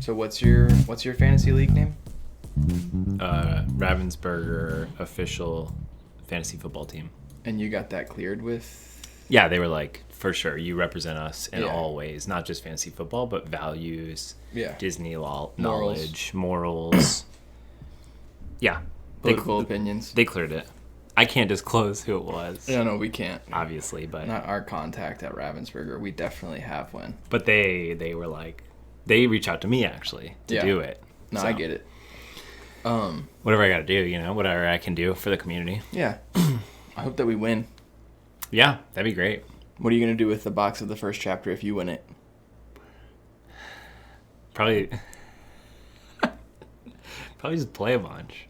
So what's your fantasy league name? Ravensburger official fantasy football team. And you got that cleared with? Yeah, they were like, for sure, you represent us in Yeah. all ways, not just fantasy football, but values, Yeah. Disney knowledge, morals. Yeah. Political opinions. They cleared it. I can't disclose who it was. No, we can't. Obviously, but Not our contact at Ravensburger. We definitely have one. But they were like, they reached out to me actually to do it. No, So, I get it. whatever I got to do, whatever I can do for the community. Yeah. I hope that we win. Yeah, that'd be great. What are you going to do with the box of the first chapter if you win it? Probably just play a bunch.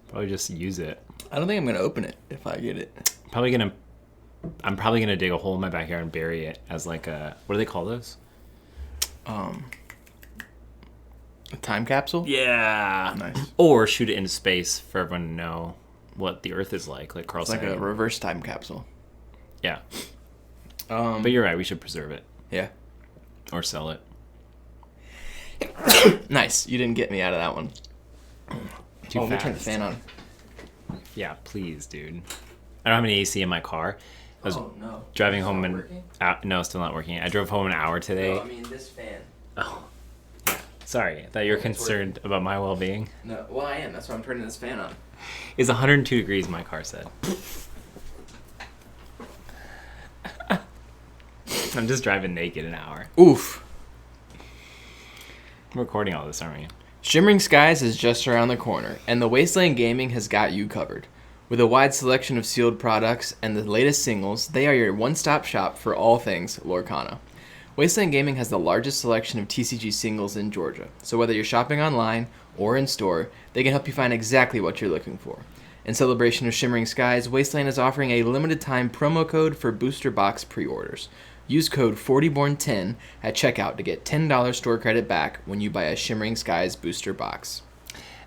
Probably just use it. I don't think I'm going to open it if I get it. I'm probably gonna dig a hole in my backyard and bury it as like a, what do they call those? A time capsule? Yeah. Nice. Or shoot it into space for everyone to know what the Earth is like Carl It's like said. a reverse time capsule. Yeah. But you're right. We should preserve it Yeah. or sell it. Nice. You didn't get me out of that one. Too Let me fast. turn the fan on. Yeah, please, dude. I don't have any AC in my car. I was no. driving home no, still not working. I drove home an hour today. This fan. Oh, yeah. Sorry, I thought you were concerned about my well-being. No, well, I am. That's why I'm turning this fan on. It's 102 degrees, my car said. I'm just driving naked an hour. Oof. I'm recording all this, aren't we? Shimmering Skies is just around the corner, and the Wasteland Gaming has got you covered. With a wide selection of sealed products and the latest singles, they are your one-stop shop for all things Lorcana. Wasteland Gaming has the largest selection of TCG singles in Georgia, so whether you're shopping online or in store, they can help you find exactly what you're looking for. In celebration of Shimmering Skies, Wasteland is offering a limited-time promo code for booster box pre-orders. Use code 40born10 at checkout to get $10 store credit back when you buy a Shimmering Skies booster box.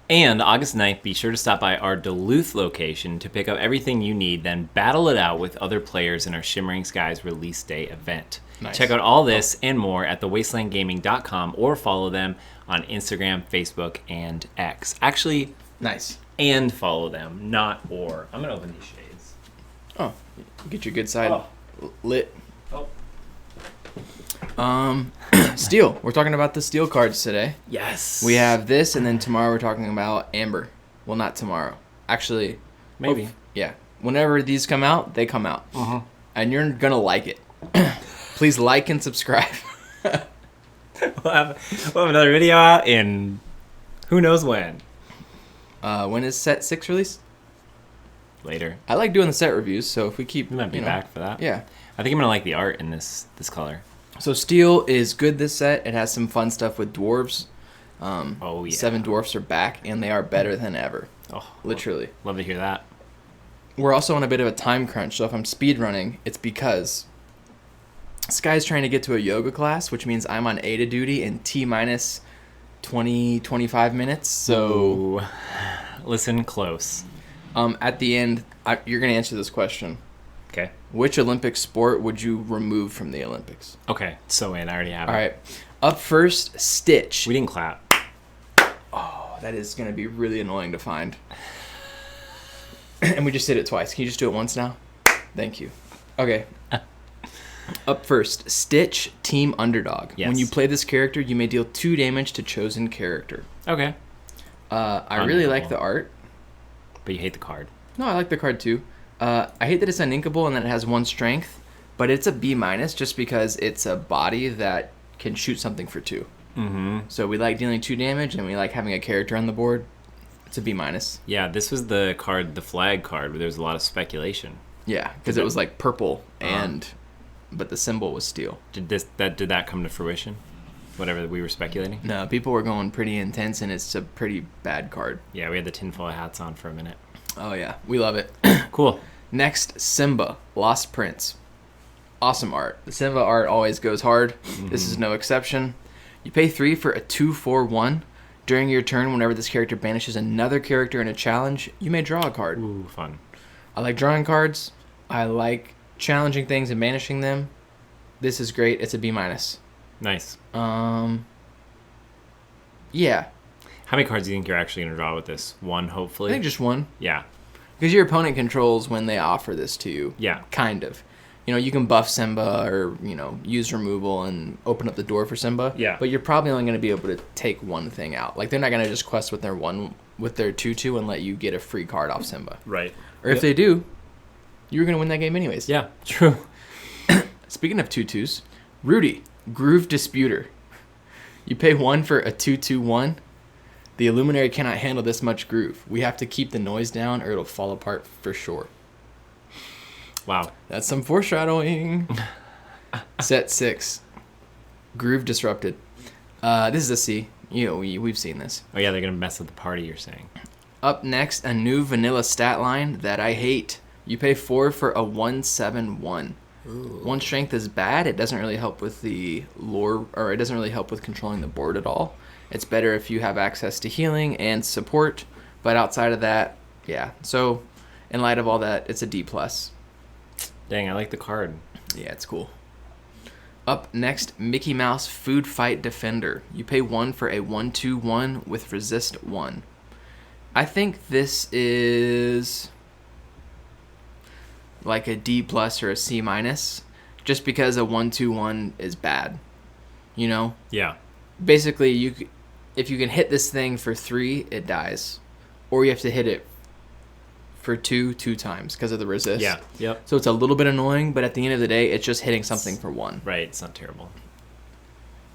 And August 9th, be sure to stop by our Duluth location to pick up everything you need, then battle it out with other players in our Shimmering Skies release day event. Nice. Check out all this and more at thewastelandgaming.com or follow them on Instagram, Facebook, and X. Actually, Nice. and follow them, not or. I'm going to open these shades. Oh, get your good side lit. Oh. Steel. We're talking about the steel cards today. Yes. We have this, and then tomorrow we're talking about Amber. Well, not tomorrow. Actually, Maybe. yeah. Whenever these come out, they come out. Uh-huh. And you're going to like it. Please like and subscribe. We'll have another video out in who knows when. When is set 6 released? Later. I like doing the set reviews, so if we keep... We might be you know, back for that. Yeah. I think I'm going to like the art in this color. So Steel is good this set. It has some fun stuff with dwarves. Oh, yeah. Seven Dwarfs are back, and they are better than ever. Oh, Literally. Love to hear that. We're also on a bit of a time crunch, so if I'm speedrunning, it's because this guy's trying to get to a yoga class, which means I'm on ADA duty in T-minus 20, 25 minutes. So listen close. at the end, you're going to answer this question. Okay. Which Olympic sport would you remove from the Olympics? Okay. So I already have All it. right. Up first, Stitch. We didn't clap. Oh, that is going to be really annoying to find. And we just did it twice. Can you just do it once now? Thank you. Okay. Up first, Stitch, Team Underdog. Yes. When you play this character, you may deal 2 damage to chosen character. Okay. I really like the art. But you hate the card. No, I like the card too. I hate that it's uninkable and that it has 1 strength, but it's a B- just because it's a body that can shoot something for 2. Mm-hmm. So we like dealing 2 damage and we like having a character on the board. It's a B-. Yeah, this was the card, the flag card, where there was a lot of speculation. Yeah, because it was like purple but the symbol was steel. Did that come to fruition? Whatever we were speculating? No, people were going pretty intense, and it's a pretty bad card. Yeah, we had the tinfoil hats on for a minute. Oh, yeah. We love it. Cool. Next, Simba, Lost Prince. Awesome art. The Simba art always goes hard. Mm-hmm. This is no exception. You pay 3 for a 2/4/1. During your turn, whenever this character banishes another character in a challenge, you may draw a card. Ooh, fun. I like drawing cards. I like challenging things and banishing them. This is great. It's a B-. Nice. Yeah, How many cards do you think you're actually going to draw with this? One, I hopefully? think just one. Yeah. Because your opponent controls when they offer this to you. Yeah. Kind of. You can buff Simba or, use removal and open up the door for Simba. Yeah. But you're probably only going to be able to take one thing out. Like, they're not going to just quest with their 2/2 and let you get a free card off Simba. Right. Or if they do, you're going to win that game anyways. Yeah, true. Speaking of 2/2s, Rudy, Groove Disputer. You pay 1 for a 2/2/1. The Illuminary cannot handle this much groove. We have to keep the noise down or it'll fall apart for sure. Wow. That's some foreshadowing. Set 6. Groove Disrupted. This is a C. We've seen this. Oh, yeah, they're going to mess with the party, you're saying. Up next, a new vanilla stat line that I hate. You pay 4 for a 1/7/1. Ooh. 1 strength is bad. It doesn't really help with the lore, or it doesn't really help with controlling the board at all. It's better if you have access to healing and support, but outside of that, yeah. So, in light of all that, it's a D+. Dang, I like the card. Yeah, it's cool. Up next, Mickey Mouse Food Fight Defender. You pay 1 for a 1/2/1 with resist 1. I think this is like a D+ or a C-, just because a 1/2/1 is bad. Yeah. Basically, if you can hit this thing for 3, it dies, or you have to hit it for 2 times because of the resist. Yeah. Yep. So it's a little bit annoying, but at the end of the day, it's just hitting something for 1. Right. It's not terrible.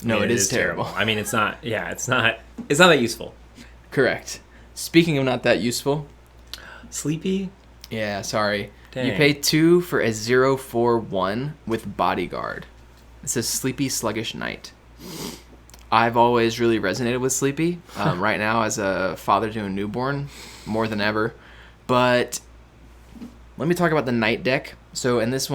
No, it is terrible. I mean, it's not. Yeah, it's not. It's not that useful. Correct. Speaking of not that useful, Sleepy. yeah, sorry. Dang. You pay 2 for a 0/4/1 with Bodyguard. It says Sleepy Sluggish Knight. I've always really resonated with Sleepy. Right now, as a father to a newborn, more than ever. But let me talk about the Knight deck. So in this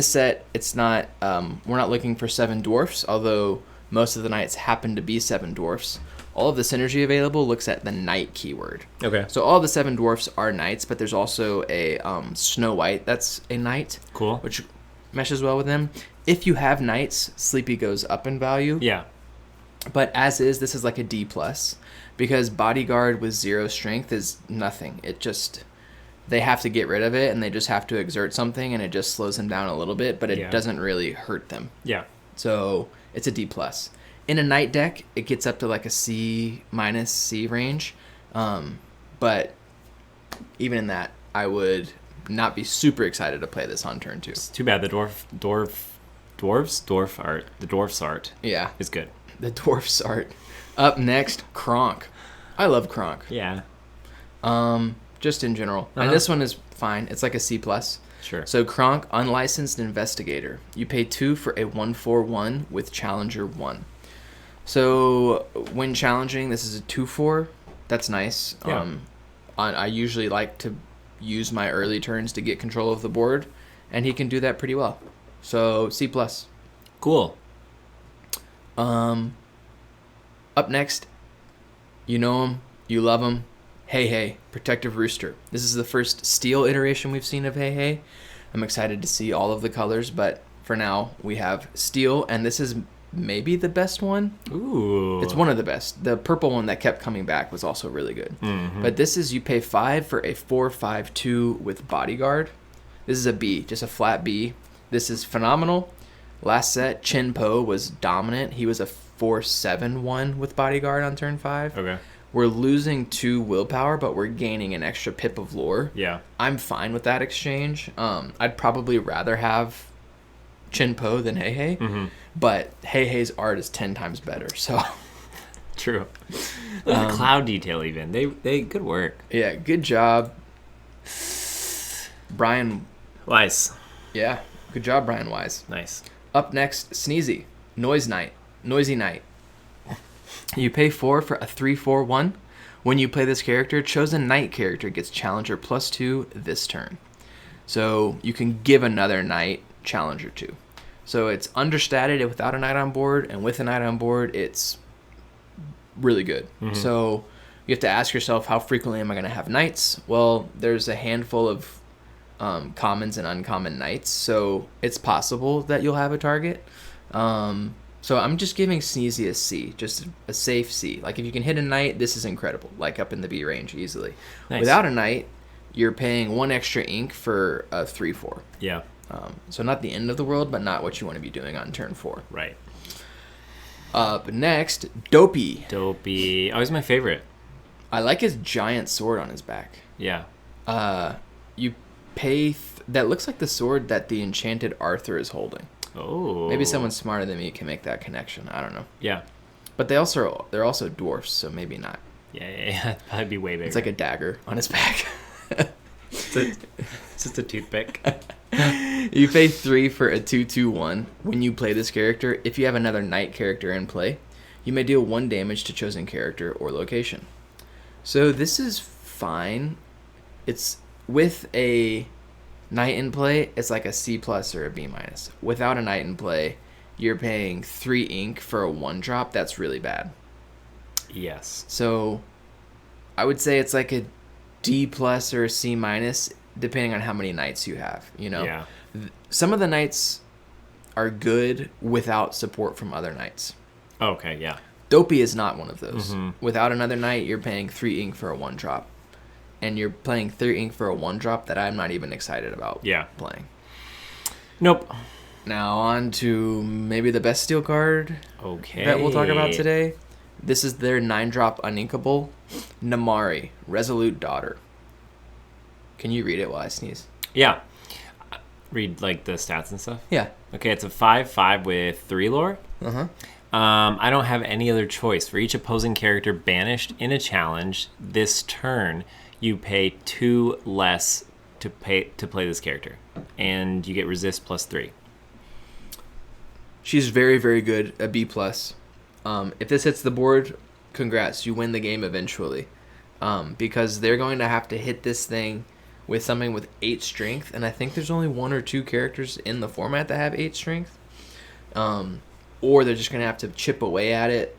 set, it's not. We're not looking for 7 Dwarfs, although most of the Knights happen to be 7 Dwarfs. All of the synergy available looks at the Knight keyword. Okay. So all the 7 Dwarfs are Knights, but there's also a Snow White that's a Knight. Cool. Which meshes well with them. If you have Knights, Sleepy goes up in value. Yeah. But as is, this is like a D+, because Bodyguard with 0 strength is nothing. They have to get rid of it, and they just have to exert something, and it just slows them down a little bit, but it doesn't really hurt them. Yeah. So it's a D+. In a Knight deck, it gets up to like a C- C range, but even in that, I would not be super excited to play this on turn 2. It's too bad the dwarf's art Yeah, is good. the Dwarf's art. Up next, Kronk. I love Kronk. Yeah. Just in general. Uh-huh. And this one is fine. It's like a C+. Sure. So Kronk, Unlicensed Investigator. You pay 2 for a 1/4/1 with Challenger 1. So when challenging, this is a 2/4. That's nice. Yeah. I usually like to use my early turns to get control of the board, and he can do that pretty well. So C+. Cool. Up next, you know him, you love him. Hey Hey, Protective Rooster. This is the first steel iteration we've seen of Hey Hey. I'm excited to see all of the colors, but for now we have steel, and this is maybe the best one. Ooh. It's one of the best. The purple one that kept coming back was also really good. Mm-hmm. But this is, you pay 5 for a 4/5/2 with Bodyguard. This is a B, just a flat B. This is phenomenal. Last set, Chin Po was dominant. He was a 4/7/1 with Bodyguard on turn 5. Okay. We're losing 2 willpower, but we're gaining an extra pip of lore. Yeah. I'm fine with that exchange. I'd probably rather have Chin Po than Hey Hey, but Hey Hey's art is 10 times better. So True. Look at the cloud detail even. They good work. yeah, good job, Brian. Nice. Yeah, good job, Brian Wise. Nice. Up next, Sneezy, Noisy Knight. You pay 4 for a 3/4/1. When you play this character, chosen Knight character gets Challenger +2 this turn. So you can give another Knight Challenger 2. So it's understated without a Knight on board, and with a Knight on board, it's really good. So you have to ask yourself, how frequently am I going to have Knights? Well, there's a handful of commons and uncommon Knights, so it's possible that you'll have a target. So I'm just giving Sneezy a C, just a safe C. Like if you can hit a knight, this is incredible. Like up in the B range easily. Nice. Without a knight, you're paying 1 extra ink for a 3/4. Yeah. So not the end of the world, but not what you want to be doing on turn 4. Right. Up next, Dopey. Dopey. Always my favorite. I like his giant sword on his back. Yeah. You pay... that looks like the sword that the enchanted Arthur is holding. Oh. Maybe someone smarter than me can make that connection. I don't know. Yeah. But they're also dwarfs, so maybe not. Yeah. That'd be way bigger. It's like a dagger on his back. It's just a toothpick. You pay 3 for a 2/2/1. When you play this character, if you have another knight character in play, you may deal 1 damage to chosen character or location. So this is fine. It's with a knight in play, it's like a C+ or a B-. Without a knight in play, you're paying 3 ink for a 1-drop. That's really bad. Yes. So I would say it's like a D+ or a C-, depending on how many knights you have, you know? Yeah. Some of the knights are good without support from other knights. Okay, yeah. Dopey is not one of those. Mm-hmm. Without another knight, you're paying 3 ink for a 1-drop. And you're playing 3 ink for a 1-drop that I'm not even excited about playing. Nope. Now on to maybe the best steel card that we'll talk about today. This is their 9-drop uninkable, Namari, Resolute Daughter. Can you read it while I sneeze? Yeah. Read, like, the stats and stuff? Yeah. Okay, it's a 5/5 with 3 lore. Uh-huh. I don't have any other choice. For each opposing character banished in a challenge this turn, you pay 2 less to play this character. And you get resist +3. She's very, very good, a B+. If this hits the board, congrats, you win the game eventually. Because they're going to have to hit this thing with something with 8 strength, and I think there's only 1 or 2 characters in the format that have 8 strength. Or they're just going to have to chip away at it.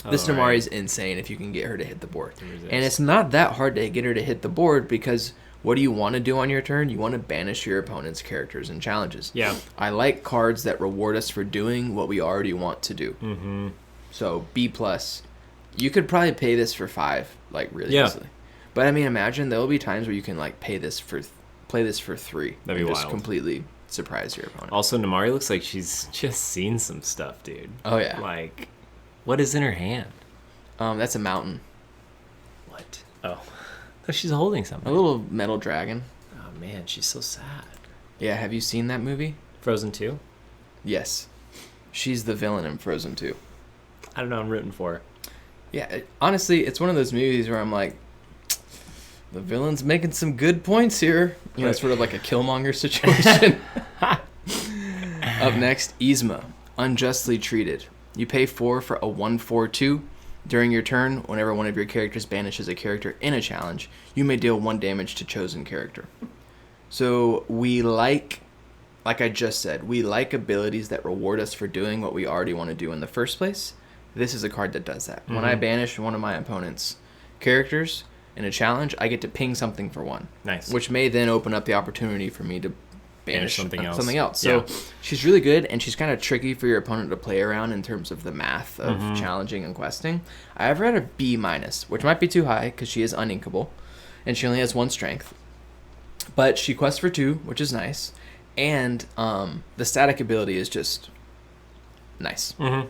This Namari is insane if you can get her to hit the board. And it's not that hard to get her to hit the board because what do you want to do on your turn? You want to banish your opponent's characters and challenges. Yeah. I like cards that reward us for doing what we already want to do. Mm-hmm. So B+. You could probably pay this for 5, like really easily. But I mean, imagine there will be times where you can like play this for 3. That'd be just wild. Completely surprise your opponent. Also, Namari looks like she's just seen some stuff, dude. Oh yeah. Like, what is in her hand? That's a mountain. What? Oh, she's holding something. A little metal dragon. Oh man, she's so sad. Yeah, have you seen that movie? Frozen 2? Yes. She's the villain in Frozen 2. I don't know. I'm rooting for her. Yeah, honestly, it's one of those movies where I'm like, the villain's making some good points here. You know, it's sort of like a Killmonger situation. Up next, Yzma, Unjustly Treated. You pay 4 for a 1/4/2. During your turn, whenever one of your characters banishes a character in a challenge, you may deal 1 damage to chosen character. So we like I just said, we like abilities that reward us for doing what we already want to do in the first place. This is a card that does that. When I banish one of my opponent's characters in a challenge, I get to ping something for 1. Nice. Which may then open up the opportunity for me to banish something else. So she's really good, and she's kind of tricky for your opponent to play around in terms of the math of challenging and questing. I have her at a B-, which might be too high because she is uninkable, and she only has 1 strength. But she quests for 2, which is nice, and the static ability is just nice. Mm-hmm.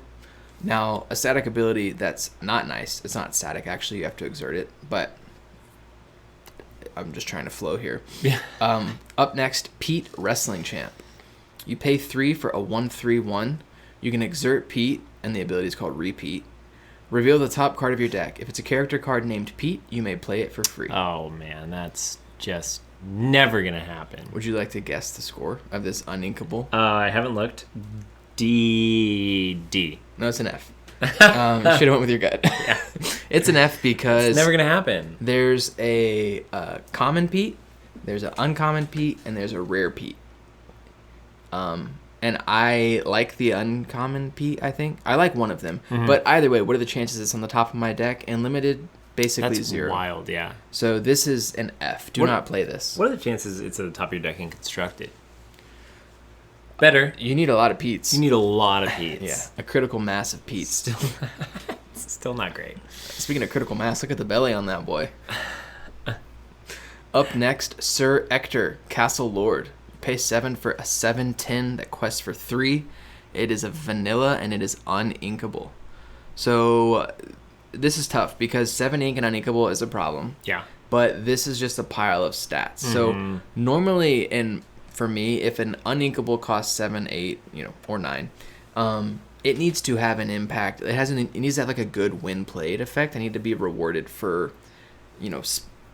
Now, a static ability that's not nice, it's not static, actually, you have to exert it, but I'm just trying to flow here. Yeah. Up next, Pete, Wrestling Champ. You pay 3 for a 1/3/1. You can exert Pete, and the ability is called Repeat. Reveal the top card of your deck. If it's a character card named Pete, you may play it for free. Oh, man, that's just never going to happen. Would you like to guess the score of this uninkable? I haven't looked. D. No, it's an F. You should have went with your gut. Yeah. It's an F because It's never going to happen. there's a common Pete, there's an uncommon Pete, and there's a rare Pete. And I like the uncommon Pete, I think. I like one of them. Mm-hmm. But either way, what are the chances it's on the top of my deck? And limited, basically That's 0. wild, yeah. So this is an F. Do not play this. What are the chances it's at the top of your deck and constructed? Better. You need a lot of Pete's. You need a lot of Pete's. Yeah, a critical mass of Pete's. Still not great. Speaking of critical mass, look at the belly on that boy. Up next, Sir Ector, Castle Lord. You pay 7 for a 7/10 that quests for 3. It is a vanilla and it is uninkable. So this is tough because 7 ink and uninkable is a problem. Yeah. But this is just a pile of stats. So normally, for me, if an uninkable costs 7, 8, or 9, it needs to have an impact. It needs to have like a good win played effect. I need to be rewarded for,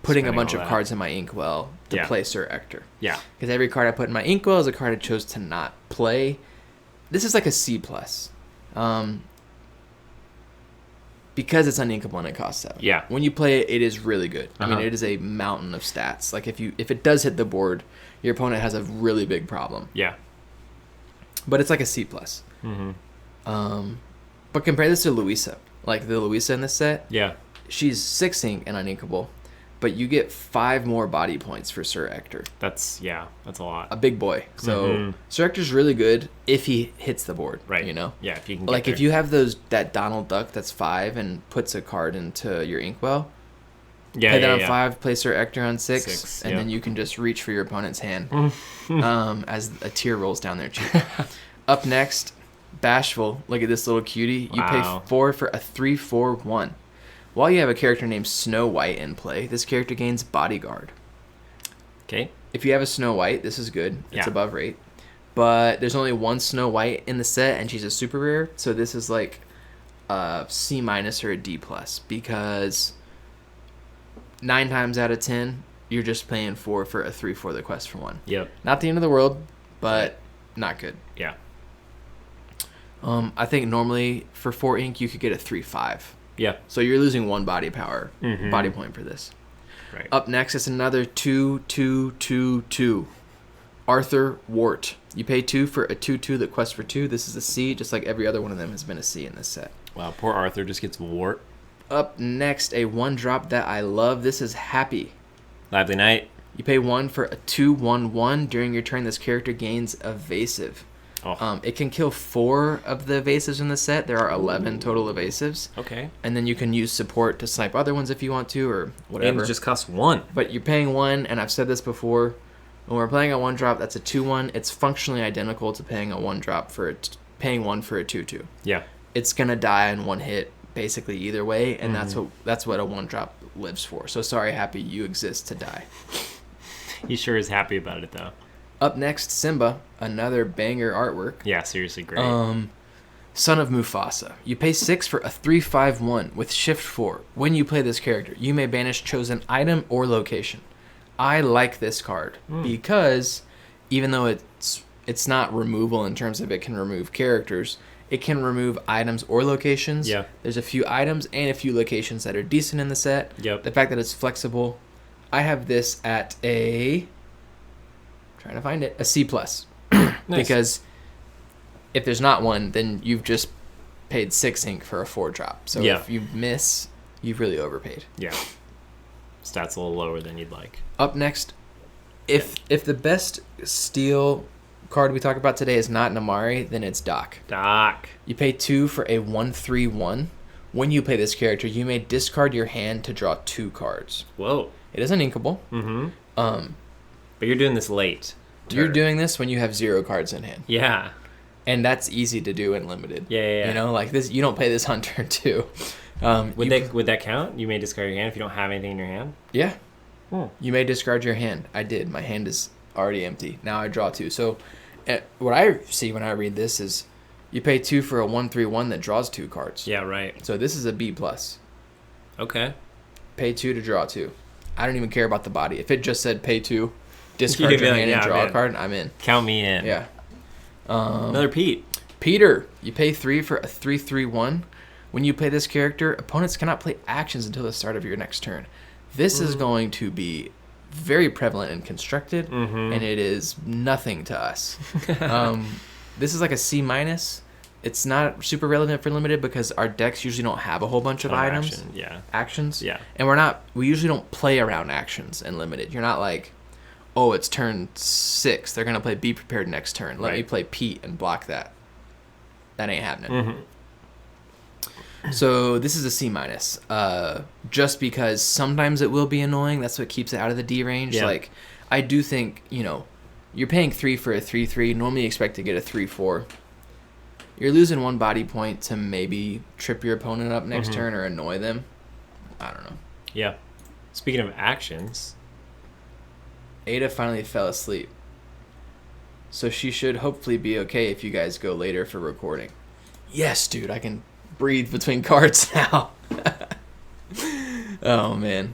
putting a bunch of cards in my inkwell to play Sir Ector. Yeah. Because every card I put in my inkwell is a card I chose to not play. This is like a C+. Because it's uninkable and it costs 7. Yeah. When you play it, it is really good. I mean, it is a mountain of stats. Like if it does hit the board, your opponent has a really big problem. Yeah. But it's like a C+. But compare this to Louisa. Like the Louisa in this set. Yeah. She's 6 ink and uninkable, but you get 5 more body points for Sir Ector. That's a lot. A big boy. So Sir Ector's really good if he hits the board. Right. Yeah, if you can get if you have that Donald Duck that's 5 and puts a card into your inkwell, play that on 5, play Sir Ector on 6, and then you can just reach for your opponent's hand as a tear rolls down their cheek. Up next, Bashful. Look at this little cutie. You pay 4 for a 3/4/1. While you have a character named Snow White in play, this character gains Bodyguard. Okay. If you have a Snow White, this is good. It's above rate. But there's only one Snow White in the set, and she's a super rare. So this is like a C- or a D+, because 9 times out of 10, you're just paying 4 for a 3/4 that quests for 1. Yep. Not the end of the world, but not good. Yeah. I think normally for 4 ink, you could get a 3/5. Yeah. So you're losing 1 body point for this. Right. Up next is another 2/2/2/2. Arthur Wart. You pay 2 for a 2/2 that quests for 2. This is a C, just like every other one of them has been a C in this set. Wow, poor Arthur just gets wart. Up next, a 1-drop that I love. This is Happy. Lively Night. You pay 1 for a 2/1/1. During your turn, this character gains Evasive. Oh. It can kill 4 of the evasives in the set. There are 11 total evasives. Okay. And then you can use support to snipe other ones if you want to, or whatever. And it just costs 1. But you're paying 1, and I've said this before. When we're playing a 1-drop, that's a 2/1. It's functionally identical to paying a 1-drop paying 1 for a 2/2. Yeah. It's gonna die in 1 hit, basically either way, and that's what a 1-drop lives for. So sorry, Happy, you exist to die. He sure is happy about it though. Up next, Simba, another banger artwork. Yeah, seriously great. Son of Mufasa. You pay 6 for a 3/5/1 with Shift 4. When you play this character, you may banish chosen item or location. I like this card because even though it's not removal in terms of it can remove characters, it can remove items or locations. Yeah. There's a few items and a few locations that are decent in the set. Yep. The fact that it's flexible. I have this at trying to find it, a C+. Nice. Because if there's not one, then you've just paid 6 ink for a 4-drop. So if you miss, you've really overpaid. Yeah. Stats a little lower than you'd like. Up next, if the best steel card we talk about today is not Namari, then it's Doc. Doc. You pay 2 for a 1/3/1. When you play this character, you may discard your hand to draw 2 cards. Whoa. It is uninkable. But you're doing this late. You're doing this when you have 0 cards in hand. Yeah. And that's easy to do in limited. Yeah. You know, like this, you don't play this on turn 2. Would that count? You may discard your hand if you don't have anything in your hand? Yeah. You may discard your hand. I did. My hand is already empty. Now I draw 2. So what I see when I read this is you pay 2 for a 1/3/1 that draws 2 cards. Yeah, right. So this is a B+. Okay. Pay 2 to draw 2. I don't even care about the body. If it just said pay 2, discard your hand and draw a card, I'm in. Count me in. Yeah. Another Pete. Peter, you pay 3 for a 3/3/1. When you play this character, opponents cannot play actions until the start of your next turn. This is going to be very prevalent in Constructed, and it is nothing to us. This is like a C-. It's not super relevant for Limited because our decks usually don't have a whole bunch of items. Yeah. Actions. Yeah. And we usually don't play around actions in Limited. You're not like, oh, it's turn 6. They're going to play Be Prepared next turn. Let me play Pete and block that. That ain't happening. So this is a C-. Just because sometimes it will be annoying. That's what keeps it out of the D range. Yeah. Like, I do think, you're paying 3 for a 3/3. Normally you expect to get a 3/4. You're losing 1 body point to maybe trip your opponent up next turn or annoy them. I don't know. Yeah. Speaking of actions, Ada finally fell asleep. So she should hopefully be okay if you guys go later for recording. Yes, dude, I can breathe between cards now. Oh, man.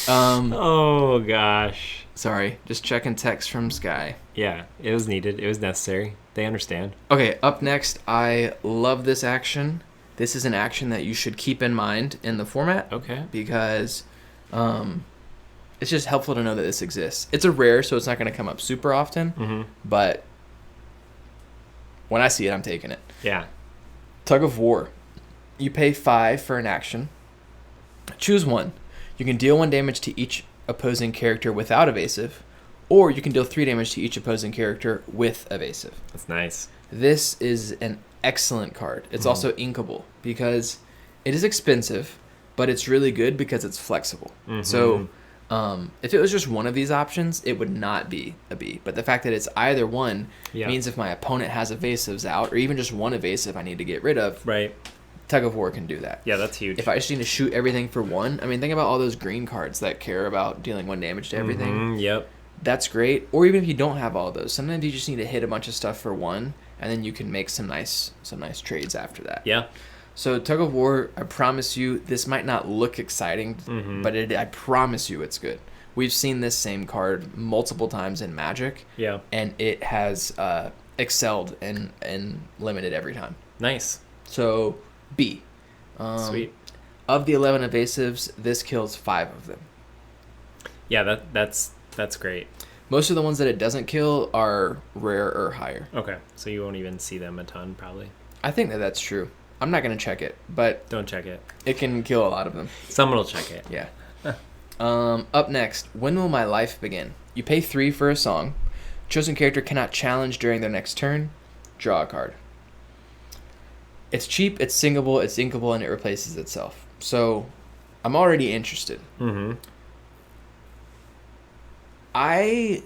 oh gosh. Sorry, just checking text from Sky. Yeah, it was needed. It was necessary. They understand. Okay, up next, I love this action. This is an action that you should keep in mind in the format. Okay. Because it's just helpful to know that this exists. It's a rare, so it's not going to come up super often. But when I see it, I'm taking it. Yeah. Tug of War. You pay 5 for an action. Choose one. You can deal 1 damage to each opposing character without evasive, or you can deal 3 damage to each opposing character with evasive. That's nice. This is an excellent card. It's also inkable because it is expensive, but it's really good because it's flexible. So if it was just one of these options, it would not be a B. But the fact that it's either one means if my opponent has evasives out, or even just one evasive I need to get rid of, right? Tug of War can do that. Yeah, that's huge. If I just need to shoot everything for 1, I mean, think about all those green cards that care about dealing 1 damage to everything. Yep. That's great. Or even if you don't have all those, sometimes you just need to hit a bunch of stuff for 1, and then you can make some nice trades after that. Yeah. So Tug of War, I promise you, this might not look exciting, but I promise you it's good. We've seen this same card multiple times in Magic. Yeah. And it has excelled and limited every time. Nice. So B. Sweet. Of the 11 evasives, this kills 5 of them. Yeah, that's great. Most of the ones that it doesn't kill are rare or higher. Okay, so you won't even see them a ton, probably. I think that's true. I'm not going to check it, but... Don't check it. It can kill a lot of them. Someone will check it. Yeah. Up next, When Will My Life Begin? You pay 3 for a song. Chosen character cannot challenge during their next turn. Draw a card. It's cheap, it's singable, it's inkable, and it replaces itself. So, I'm already interested. I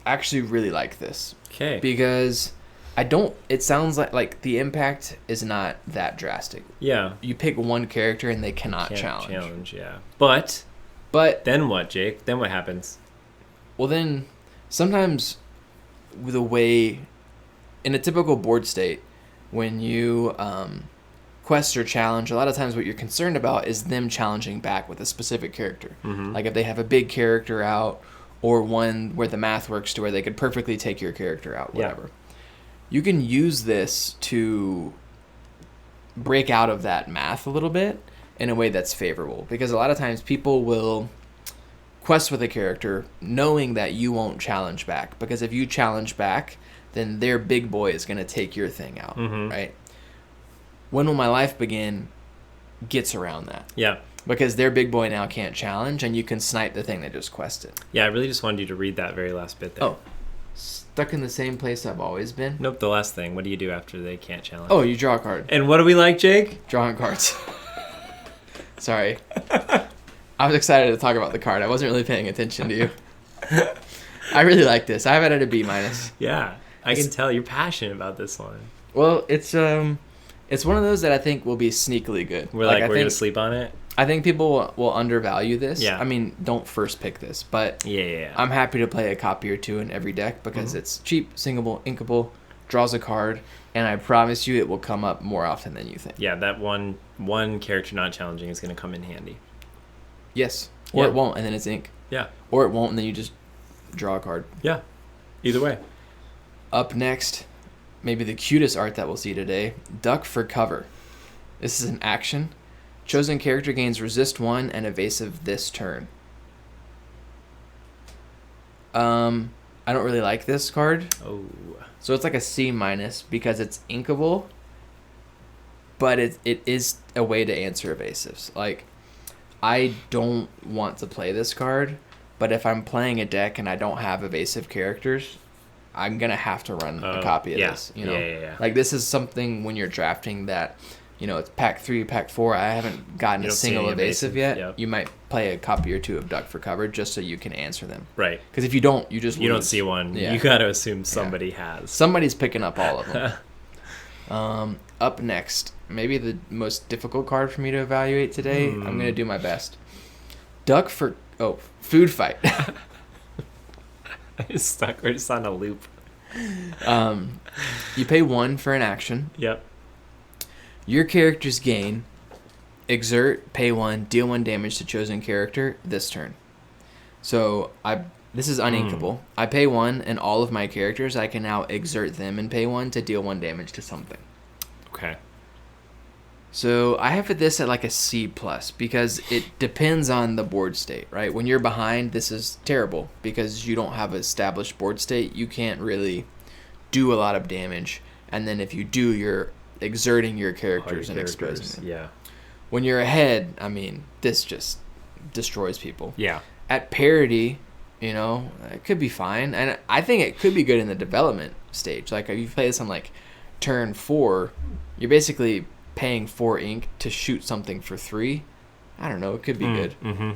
actually really like this. Okay. Because it sounds like the impact is not that drastic. Yeah. You pick one character and they cannot challenge. Yeah. But then what, Jake? Then what happens? Well, then sometimes with the way in a typical board state, when you quest or challenge, a lot of times what you're concerned about is them challenging back with a specific character. Like if they have a big character out, or one where the math works to where they could perfectly take your character out, whatever. Yeah. You can use this to break out of that math a little bit in a way that's favorable. Because a lot of times people will quest with a character knowing that you won't challenge back. Because if you challenge back, then their big boy is going to take your thing out, right? When Will My Life Begin gets around that. Yeah. Because their big boy now can't challenge, and you can snipe the thing they just quested. Yeah, I really just wanted you to read that very last bit there. Oh. Stuck in the same place I've always been? Nope, the last thing. What do you do after they can't challenge? Oh, you draw a card. And what do we like, Jake? Drawing cards. Sorry. I was excited to talk about the card. I wasn't really paying attention to you. I really like this. I have it at a B-. Yeah. I can tell you're passionate about this one. Well, it's one of those that I think will be sneakily good. We're going to sleep on it? I think people will undervalue this. Yeah. I mean, don't first pick this, but yeah. I'm happy to play a copy or two in every deck because it's cheap, singable, inkable, draws a card, and I promise you it will come up more often than you think. Yeah, that one character not challenging is going to come in handy. Yes. Or it won't, and then it's ink. Yeah. Or it won't, and then you just draw a card. Yeah. Either way. Up next, maybe the cutest art that we'll see today, Duck for Cover. This is an action. Chosen character gains resist 1 and evasive this turn. I don't really like this card. Oh. So it's like a C- because it's inkable, but it is a way to answer evasives. Like, I don't want to play this card, But if I'm playing a deck and I don't have evasive characters, I'm gonna have to run a copy of this. You know, like this is something when you're drafting that, you know, it's pack 3, pack 4. I haven't gotten a single evasive yet. Yep. You might play a copy or two of Duck for cover just so you can answer them. Right. Because if you don't, you just you lose. don't see one. Yeah. You got to assume somebody has. Somebody's picking up all of them. Up next, maybe the most difficult card for me to evaluate today. I'm gonna do my best. Duck for food fight. I just stuck. We're just on a loop. You pay 1 for an action. Yep. Your character's gain, exert, pay 1, deal 1 damage to chosen character this turn. So this is uninkable. I pay 1, and all of my characters, I can now exert them and pay 1 to deal 1 damage to something. Okay. So I have this at like a C+, because it depends on the board state, right? When you're behind, this is terrible because you don't have established board state. You can't really do a lot of damage. And then if you do, you're exerting your characters and exposing them. Yeah. When you're ahead, I mean, this just destroys people. Yeah. At parity, you know, it could be fine. And I think it could be good in the development stage. Like if you play this on like turn 4, you're basically paying 4 ink to shoot something for 3. I don't know. It could be good. Mm-hmm.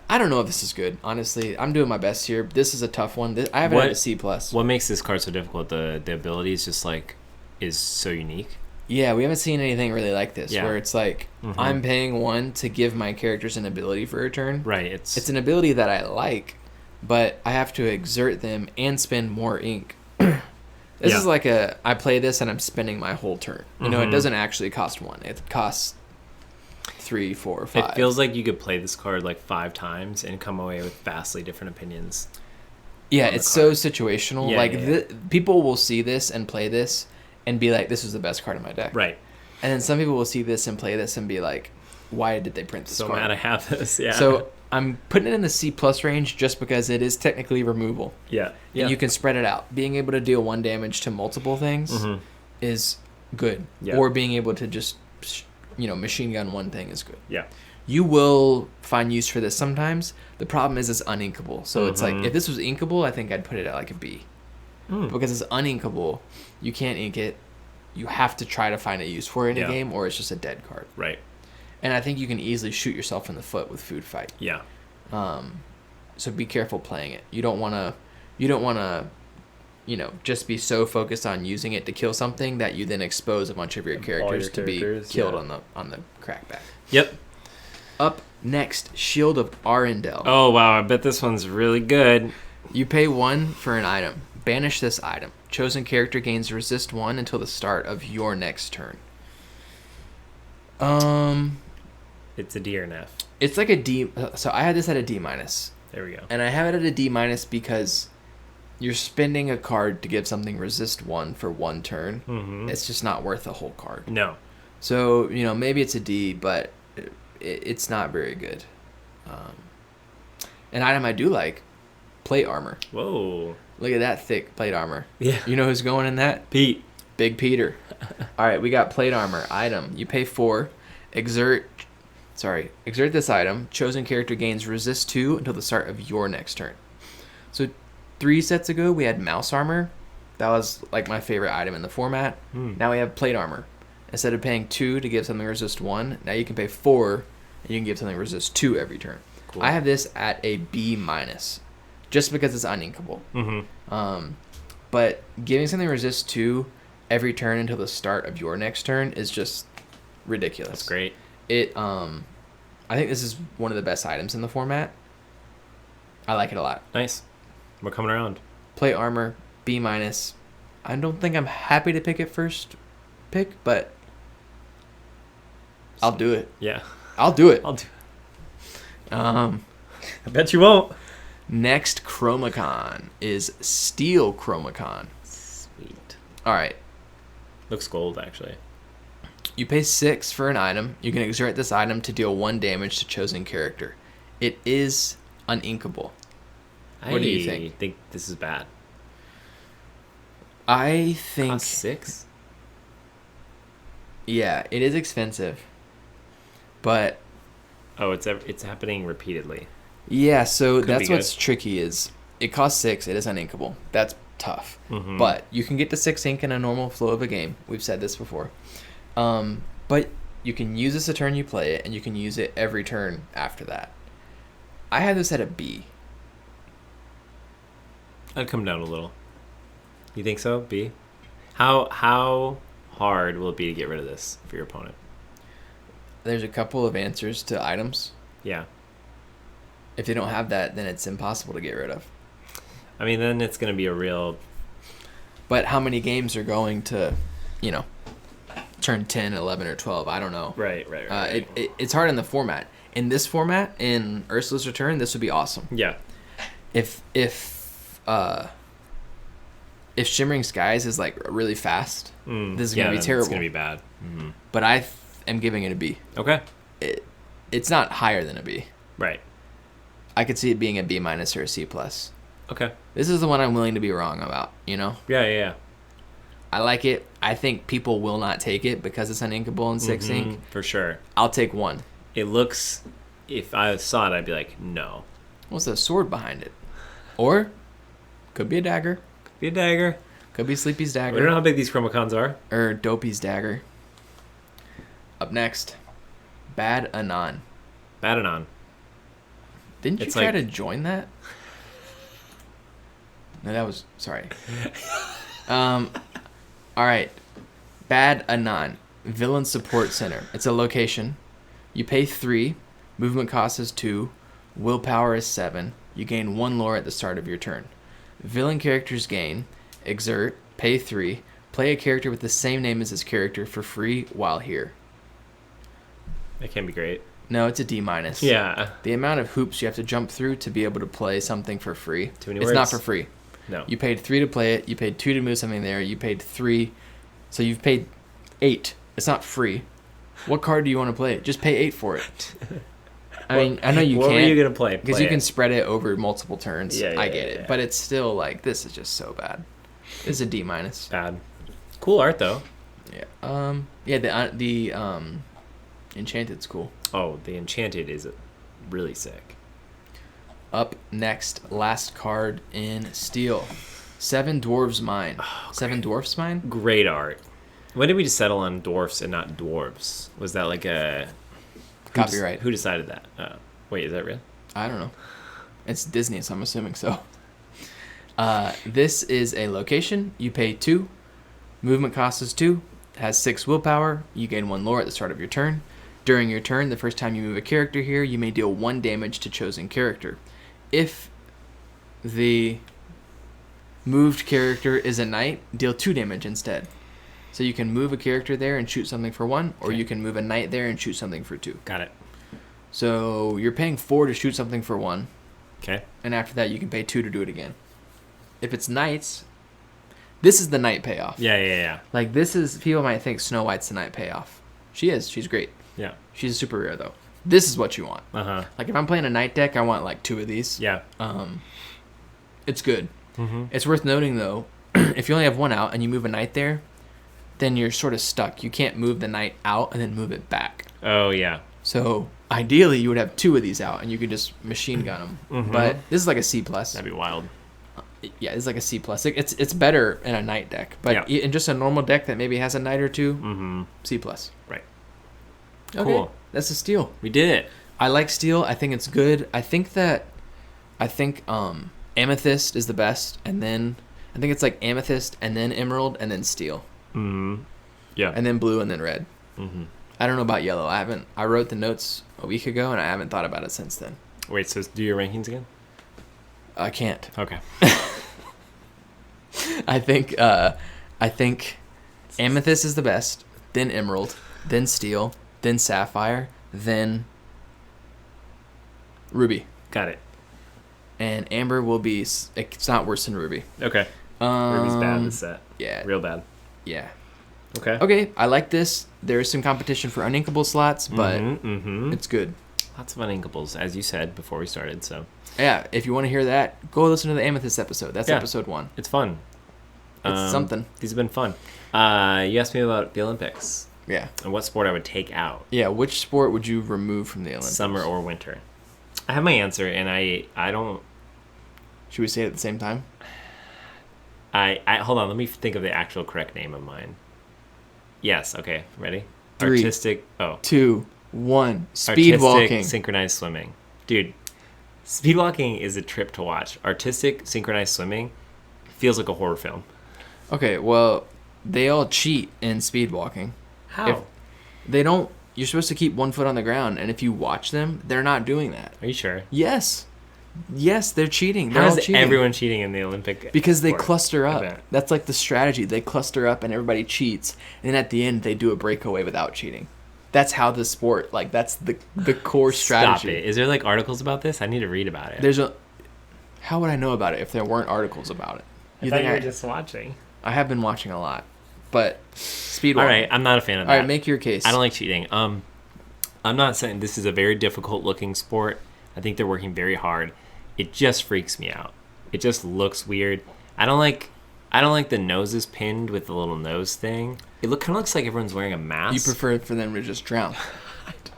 I don't know if this is good. Honestly, I'm doing my best here. This is a tough one. I have it at a C+. What makes this card so difficult? The ability is just like is so unique. Yeah, we haven't seen anything really like this where it's like I'm paying 1 to give my characters an ability for a turn. Right. It's an ability that I like, but I have to exert them and spend more ink. This is like I play this and I'm spending my whole turn. You know, it doesn't actually cost 1. It costs 3, 4, 5. It feels like you could play this card like 5 times and come away with vastly different opinions. Yeah, it's so situational. Yeah, people will see this and play this and be like, this is the best card in my deck. Right. And then some people will see this and play this and be like, why did they print this card? So mad I have this, yeah. So I'm putting it in the C+ range just because it is technically removal. Yeah. And you can spread it out. Being able to deal 1 damage to multiple things is good. Yeah. Or being able to just, machine gun 1 thing is good. Yeah. You will find use for this sometimes. The problem is it's uninkable. So it's like, if this was inkable, I think I'd put it at like a B. Because it's uninkable. You can't ink it. You have to try to find a use for it in a game, or it's just a dead card. Right. And I think you can easily shoot yourself in the foot with food fight. Yeah. So be careful playing it. You don't want to, just be so focused on using it to kill something that you then expose a bunch of your characters to be killed on the crackback. Yep. Up next, Shield of Arendelle. Oh wow, I bet this one's really good. You pay 1 for an item. Banish this item. Chosen character gains resist 1 until the start of your next turn. It's a D or an F. It's like a D. So I had this at a D-. There we go. And I have it at a D- because you're spending a card to give something resist 1 for 1 turn. It's just not worth a whole card. No. So, maybe it's a D, but it's not very good. An item I do like, plate armor. Whoa. Look at that thick plate armor. Yeah. You know who's going in that? Pete. Big Peter. All right, we got plate armor. Item. You pay 4. Exert this item. Chosen character gains resist 2 until the start of your next turn. So 3 sets ago, we had mouse armor. That was like my favorite item in the format. Now we have plate armor. Instead of paying 2 to give something resist 1, now you can pay 4 and you can give something resist 2 every turn. Cool. I have this at a B-, just because it's uninkable. But giving something resist 2 every turn until the start of your next turn is just ridiculous. That's great. I think this is one of the best items in the format. I like it a lot. Nice. We're coming around. Plate armor, B-. I don't think I'm happy to pick it first pick, but I'll do it. Yeah. I'll do it. I bet you won't. Next Chromacon is Steel Chromacon. Sweet. All right. Looks gold, actually. You pay 6 for an item. You can exert this item to deal 1 damage to chosen character. It is uninkable. What do you think? I think this is bad. I think... Cost 6? Yeah, it is expensive. But... Oh, it's happening repeatedly. Yeah, so Could that's be what's good. tricky is it costs 6. It is uninkable. That's tough. Mhm. But you can get to 6 ink in a normal flow of a game. We've said this before. But you can use this a turn you play it, and you can use it every turn after that. I have this at a B. I'd come down a little. You think so? B? How hard will it be to get rid of this for your opponent? There's a couple of answers to items. Yeah. If they don't have that, then it's impossible to get rid of. I mean, then it's going to be a real... But how many games are going to, turn 10, 11, or 12? I don't know. Right. It's hard in the format. In this format, in Ursula's Return, this would be awesome. Yeah. If Shimmering Skies is like really fast, this is gonna be terrible. It's gonna be bad. Mm-hmm. But I am giving it a B. Okay. It's not higher than a B. Right. I could see it being a B minus or a C plus. Okay. This is the one I'm willing to be wrong about. Yeah. I like it. I think people will not take it because it's uninkable in 6 ink. For sure. I'll take 1. It looks... If I saw it, I'd be like, no. What's the sword behind it? Or could be a dagger. Be a dagger. Could be Sleepy's dagger. We don't know how big these chromacons are. Or Dopey's dagger. Up next, Bad Anon. Badanon. Didn't you It's try like- to join that? No, that was... Sorry. Alright. Bad Anon. Villain Support Center. It's a location. You pay 3. Movement cost is 2. Willpower is 7. You gain 1 lore at the start of your turn. Villain characters gain... Exert. Pay 3. Play a character with the same name as his character for free while here. That can be great. No, it's a D minus. Yeah. The amount of hoops you have to jump through to be able to play something for free. Too many It's words. not for free. No. You paid 3 to play it. You paid 2 to move something there. You paid 3. So you've paid 8. It's not free. What card do you want to play? Just pay 8 for it. I mean, I know you what can't. What were you going to play? Because you can spread it over multiple turns. Yeah, I get it. yeah. But it's still like, this is just so bad. This is a D minus. Bad. Cool art, though. Yeah. Yeah, the Enchanted's cool. Oh, the Enchanted is really sick. Up next, last card in Steel. Seven Dwarves Mine. Oh, Seven Dwarfs Mine? Great art. When did we just settle on dwarfs and not dwarves? Was that like a... Copyright. Who decided that? Wait, is that real? I don't know. It's Disney, so I'm assuming so. This is a location. You pay 2. Movement cost is 2. It has 6 willpower. You gain 1 lore at the start of your turn. During your turn, the first time you move a character here, you may deal 1 damage to chosen character. If the moved character is a knight, deal 2 damage instead. So you can move a character there and shoot something for 1, or Okay. you can move a knight there and shoot something for 2. Got it. So you're paying 4 to shoot something for 1, Okay. and after that you can pay 2 to do it again. If it's knights, this is the knight payoff. Yeah. Like, this is, people might think Snow White's the knight payoff. She is. She's great. Yeah. She's super rare, though. This is what you want. Uh-huh. Like, if I'm playing a knight deck, I want, like, 2 of these. Yeah. It's good. Mm-hmm. It's worth noting, though, if you only have 1 out and you move a knight there, then you're sort of stuck. You can't move the knight out and then move it back. Oh, yeah. So, ideally, you would have 2 of these out, and you could just machine gun them. Mhm. But this is like a C+. plus. That'd be wild. Yeah, it's like a C+. plus. It's better in a knight deck. But Yeah. in just a normal deck that maybe has a knight or 2, Mm-hmm. C+. plus. Right. Okay, Cool. that's a steal. We did it. I like steel. I think it's good. I think amethyst is the best, and then I think it's like amethyst and then emerald and then steel Mm-hmm. Yeah. and then blue and then red. Mm-hmm. I don't know about yellow. I wrote the notes a week ago and I haven't thought about it since then. Wait, so do your rankings again? I can't. Okay. I think amethyst is the best, then emerald, then steel, then sapphire, then ruby. Got it. And amber will be, it's not worse than ruby. Okay. Ruby's bad this set. Yeah. Real bad. Yeah. Okay. Okay, I like this. There is some competition for uninkable slots, but Mm-hmm. it's good. Lots of uninkables, as you said before we started, so Yeah, if you want to hear that, go listen to the amethyst episode. That's Yeah. episode 1. it's fun. It's something. These have been fun. You asked me about the Olympics Yeah. and what sport I would take out, Yeah, which sport would you remove from the Olympics? summer or winter. I have my answer, and I don't. Should we say it at the same time? I hold on. Let me think of the actual correct name of mine. Yes. Okay. Ready? 3, Artistic. 2, 1. Speed walking. Synchronized swimming, dude. Speed walking is a trip to watch. Artistic synchronized swimming feels like a horror film. Okay, well, they all cheat in speed walking. How? If they don't. You're supposed to keep one foot on the ground, and if you watch them, they're not doing that. Are you sure? Yes, they're cheating. They're How all is cheating. everyone cheating in the Olympic? Because they sport cluster up. event? That's like the strategy. They cluster up, and everybody cheats, and then at the end, they do a breakaway without cheating. That's how the sport. Like that's the core strategy. Stop it. Is there like articles about this? I need to read about it. There's a. How would I know about it if there weren't articles about it? I thought you were just watching. I have been watching a lot, but speed walking. All right, I'm not a fan of that. All right, make your case. I don't like cheating. I'm not saying this is a very difficult looking sport. I think they're working very hard. It just freaks me out. It just looks weird. I don't like the noses pinned with the little nose thing. It kind of looks like everyone's wearing a mask. You prefer for them to just drown. I don't.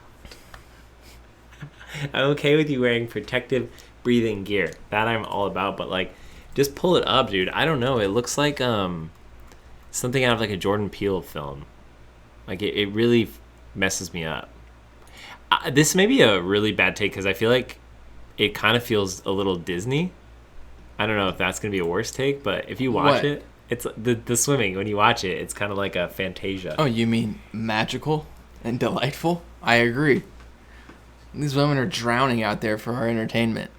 I'm okay with you wearing protective breathing gear. That I'm all about, but like just pull it up, dude. I don't know. It looks like something out of like a Jordan Peele film. Like it really messes me up. This may be a really bad take because I feel like it kind of feels a little Disney. I don't know if that's going to be a worse take, but if you watch it, it's the swimming. When you watch it, it's kind of like a Fantasia. Oh, you mean magical and delightful? I agree. These women are drowning out there for our entertainment.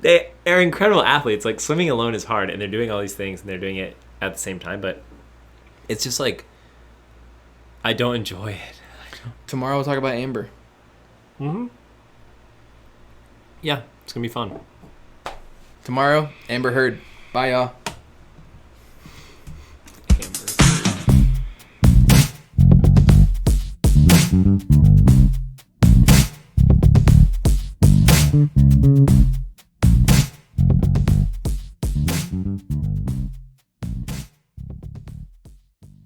They are incredible athletes. Like swimming alone is hard, and they're doing all these things, and they're doing it at the same time, but it's just like I don't enjoy it. Tomorrow we'll talk about Amber. Mm-hmm. Yeah, it's gonna be fun. Tomorrow, Amber Heard. Bye, y'all. Amber.